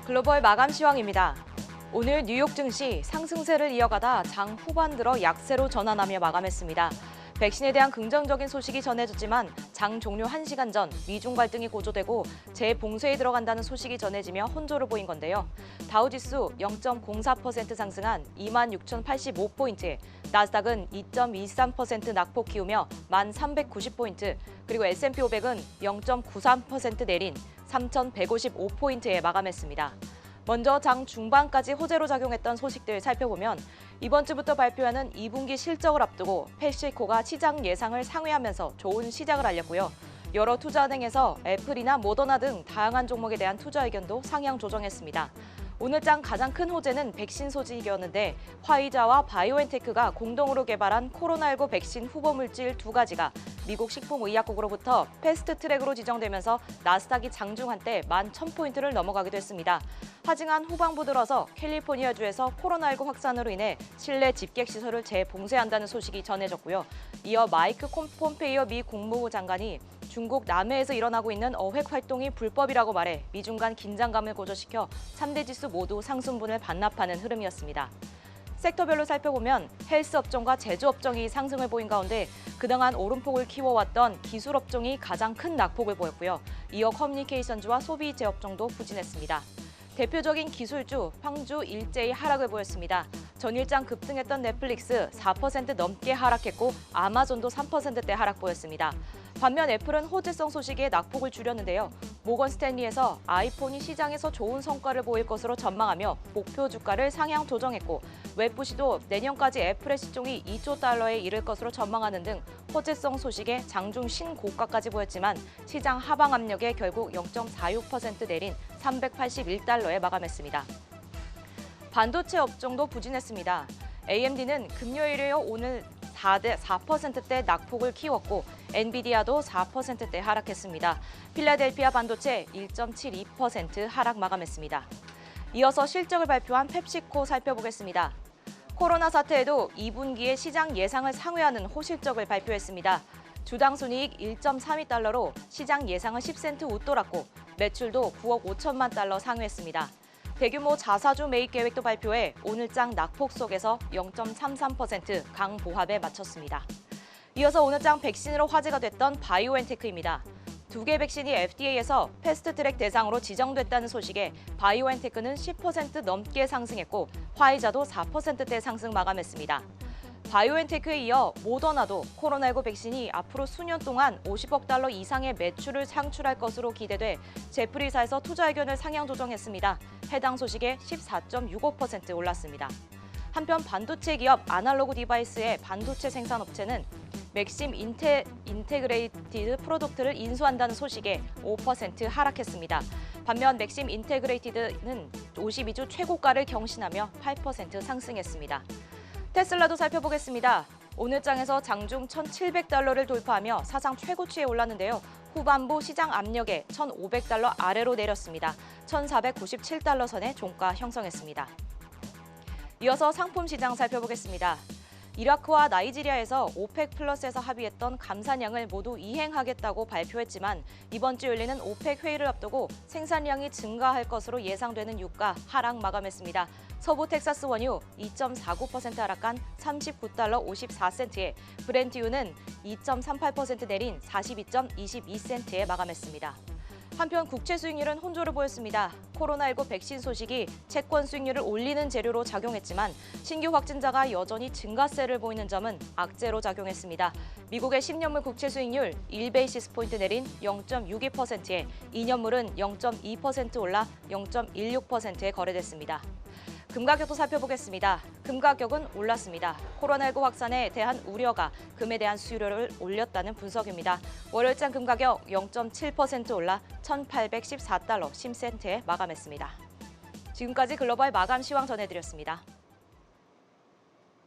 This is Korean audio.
글로벌 마감 시황입니다. 오늘 뉴욕 증시 상승세를 이어가다 장 후반 들어 약세로 전환하며 마감했습니다. 백신에 대한 긍정적인 소식이 전해졌지만 장 종료 1시간 전 미중 갈등이 고조되고 재봉쇄에 들어간다는 소식이 전해지며 혼조를 보인 건데요. 다우지수 0.04% 상승한 26,085포인트, 나스닥은 2.23% 낙폭 키우며 1,390포인트, 그리고 S&P 500은 0.93% 내린 3,155포인트에 마감했습니다. 먼저 장 중반까지 호재로 작용했던 소식들 살펴보면 이번 주부터 발표하는 2분기 실적을 앞두고 펩시코가 시장 예상을 상회하면서 좋은 시작을 알렸고요. 여러 투자은행에서 애플이나 모더나 등 다양한 종목에 대한 투자 의견도 상향 조정했습니다. 오늘 장 가장 큰 호재는 백신 소식이었는데 화이자와 바이오엔테크가 공동으로 개발한 코로나19 백신 후보 물질 2가지가 미국 식품의약국으로부터 패스트트랙으로 지정되면서 나스닥이 장중 한때 11,000포인트를 넘어가기도 했습니다. 하지만 후반부 들어서 캘리포니아주에서 코로나19 확산으로 인해 실내 집객시설을 재봉쇄한다는 소식이 전해졌고요. 이어 마이크 폼페이오 미 국무부 장관이 중국 남해에서 일어나고 있는 어획 활동이 불법이라고 말해 미중 간 긴장감을 고조시켜 3대 지수 모두 상승분을 반납하는 흐름이었습니다. 섹터별로 살펴보면 헬스 업종과 제조 업종이 상승을 보인 가운데 그동안 오름폭을 키워왔던 기술 업종이 가장 큰 낙폭을 보였고요. 이어 커뮤니케이션주와 소비재 업종도 부진했습니다. 대표적인 기술주, 황주 일제히 하락을 보였습니다. 전일장 급등했던 넷플릭스 4% 넘게 하락했고 아마존도 3%대 하락 보였습니다. 반면 애플은 호재성 소식에 낙폭을 줄였는데요. 모건 스탠리에서 아이폰이 시장에서 좋은 성과를 보일 것으로 전망하며 목표 주가를 상향 조정했고 웹부시도 내년까지 애플의 시총이 2조 달러에 이를 것으로 전망하는 등 호재성 소식에 장중 신고가까지 보였지만 시장 하방 압력에 결국 0.46% 내린 381달러에 마감했습니다. 반도체 업종도 부진했습니다. AMD는 금요일에 오늘 4%대 낙폭을 키웠고 엔비디아도 4%대 하락했습니다. 필라델피아 반도체 1.72% 하락 마감했습니다. 이어서 실적을 발표한 펩시코 살펴보겠습니다. 코로나 사태에도 2분기에 시장 예상을 상회하는 호실적을 발표했습니다. 주당 순이익 1.32달러로 시장 예상을 10센트 웃돌았고 매출도 9억 5천만 달러 상회했습니다. 대규모 자사주 매입 계획도 발표해 오늘장 낙폭 속에서 0.33% 강보합에 마쳤습니다. 이어서 오늘장 백신으로 화제가 됐던 바이오엔테크입니다. 2개 백신이 FDA에서 패스트트랙 대상으로 지정됐다는 소식에 바이오엔테크는 10% 넘게 상승했고 화이자도 4%대 상승 마감했습니다. 바이오엔테크에 이어 모더나도 코로나19 백신이 앞으로 수년 동안 50억 달러 이상의 매출을 창출할 것으로 기대돼 제프리사에서 투자 의견을 상향 조정했습니다. 해당 소식에 14.65% 올랐습니다. 한편 반도체 기업 아날로그 디바이스의 반도체 생산업체는 맥심 인테그레이티드 프로덕트를 인수한다는 소식에 5% 하락했습니다. 반면 맥심 인테그레이티드는 52주 최고가를 경신하며 8% 상승했습니다. 테슬라도 살펴보겠습니다. 오늘 장에서 장중 1,700달러를 돌파하며 사상 최고치에 올랐는데요. 후반부 시장 압력에 1,500달러 아래로 내렸습니다. 1,497달러 선에 종가 형성했습니다. 이어서 상품 시장 살펴보겠습니다. 이라크와 나이지리아에서 오펙 플러스에서 합의했던 감산량을 모두 이행하겠다고 발표했지만 이번 주 열리는 오펙 회의를 앞두고 생산량이 증가할 것으로 예상되는 유가 하락 마감했습니다. 서부 텍사스 원유 2.49% 하락한 39달러 54센트에 브렌트유는 2.38% 내린 42.22센트에 마감했습니다. 한편 국채 수익률은 혼조를 보였습니다. 코로나19 백신 소식이 채권 수익률을 올리는 재료로 작용했지만 신규 확진자가 여전히 증가세를 보이는 점은 악재로 작용했습니다. 미국의 10년물 국채 수익률 1베이시스 포인트 내린 0.62%에 2년물은 0.2% 올라 0.16%에 거래됐습니다. 금 가격도 살펴보겠습니다. 금 가격은 올랐습니다. 코로나19 확산에 대한 우려가 금에 대한 수요를 올렸다는 분석입니다. 월요일장 금 가격 0.7% 올라 1,814달러 10센트에 마감했습니다. 지금까지 글로벌 마감 시황 전해드렸습니다.